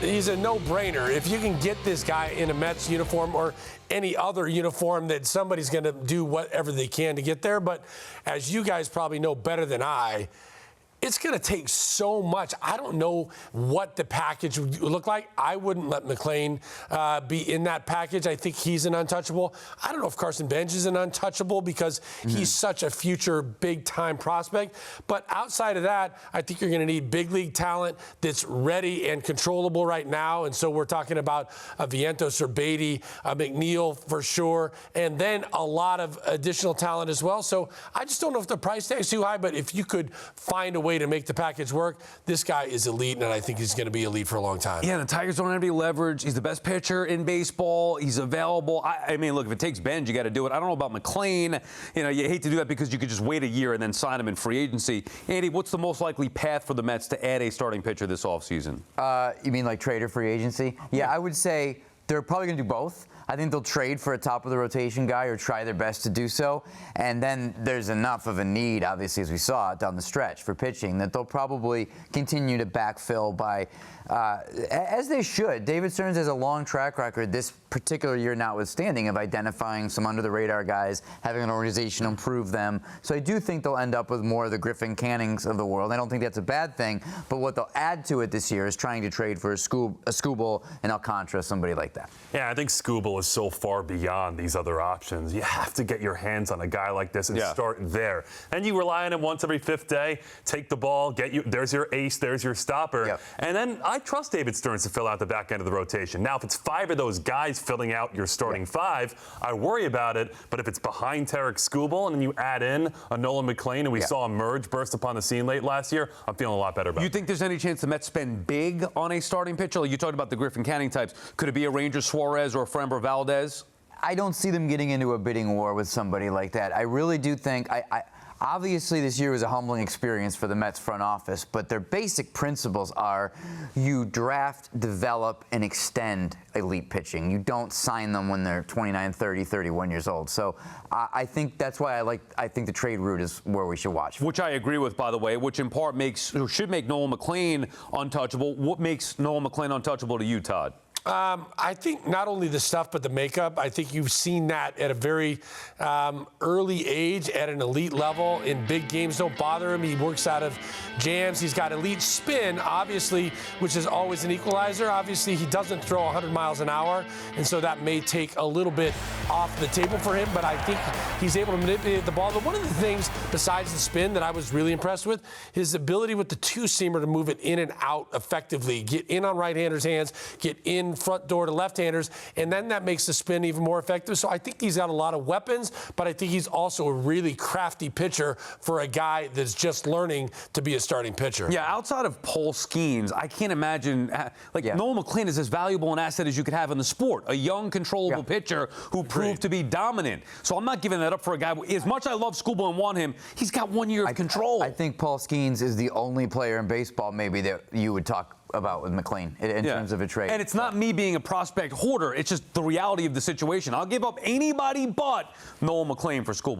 he's a no-brainer. If you can get this guy in a Mets uniform or any other uniform, that somebody's going to do whatever they can to get there. But as you guys probably know better than I, it's going to take so much. I don't know what the package would look like. I wouldn't let McLean be in that package. I think he's an untouchable. I don't know if Carson Bench is an untouchable because he's such a future big-time prospect. But outside of that, I think you're going to need big league talent that's ready and controllable right now. And so we're talking about a Vientos or Beatty, a McNeil for sure, and then a lot of additional talent as well. So I just don't know if the price tag's too high, but if you could find a way to make the package work, this guy is elite, and I think he's going to be elite for a long time. Yeah, the Tigers don't have any leverage. He's the best pitcher in baseball. He's available. I mean, look, if it takes Benj, you got to do it. I don't know about McLean. You know, you hate to do that because you could just wait a year and then sign him in free agency. Andy, what's the most likely path for the Mets to add a starting pitcher this offseason? You mean like trade or free agency? Yeah, I would say they're probably going to do both. I think they'll trade for a top-of-the-rotation guy or try their best to do so. And then there's enough of a need, obviously, as we saw down the stretch for pitching, that they'll probably continue to backfill by, as they should. David Stearns has a long track record, this particular year notwithstanding, of identifying some under-the-radar guys, having an organization improve them. So I do think they'll end up with more of the Griffin Cannings of the world. I don't think that's a bad thing, but what they'll add to it this year is trying to trade for a Skubal and Alcantara, somebody like that. Yeah, I think Skubal is so far beyond these other options. You have to get your hands on a guy like this and start there. And you rely on him once every fifth day, take the ball, there's your ace, there's your stopper. And then I trust David Stearns to fill out the back end of the rotation. Now, if it's five of those guys filling out your starting five, I worry about it. But if it's behind Tarek Skubal and then you add in a Nolan McLean, and we saw him burst upon the scene late last year, I'm feeling a lot better about it. You think there's any chance the Mets spend big on a starting pitcher? Like you talked about the Griffin Canning types. Could it be a Ranger Suarez or a Framber Valdez? I don't see them getting into a bidding war with somebody like that. I really do think obviously, this year was a humbling experience for the Mets front office, but their basic principles are you draft, develop, and extend elite pitching. You don't sign them when they're 29, 30, 31 years old. So I think that's why I think the trade route is where we should watch. Which I agree with, by the way, which in part should make Nolan McLean untouchable. What makes Nolan McLean untouchable to you, Todd? I think not only the stuff, but the makeup. I think you've seen that at a very early age at an elite level. In big games, don't bother him. He works out of jams. He's got elite spin, obviously, which is always an equalizer. Obviously, he doesn't throw 100 miles an hour, and so that may take a little bit off the table for him, but I think he's able to manipulate the ball. But one of the things, besides the spin, that I was really impressed with, his ability with the two-seamer to move it in and out effectively, get in on right-handers' hands, get in front door to left-handers, and then that makes the spin even more effective. So I think he's got a lot of weapons, but I think he's also a really crafty pitcher for a guy that's just learning to be a starting pitcher. Yeah, outside of Paul Skeens, I can't imagine, Nolan McLean is as valuable an asset as you could have in the sport. A young, controllable pitcher who proved to be dominant. So I'm not giving that up for a guy. As much as I love Skubal and want him, he's got 1 year of control. I think Paul Skeens is the only player in baseball maybe that you would talk about with McLean in terms of a trade. And it's not me being a prospect hoarder. It's just the reality of the situation. I'll give up anybody but Nolan McLean for Skubal.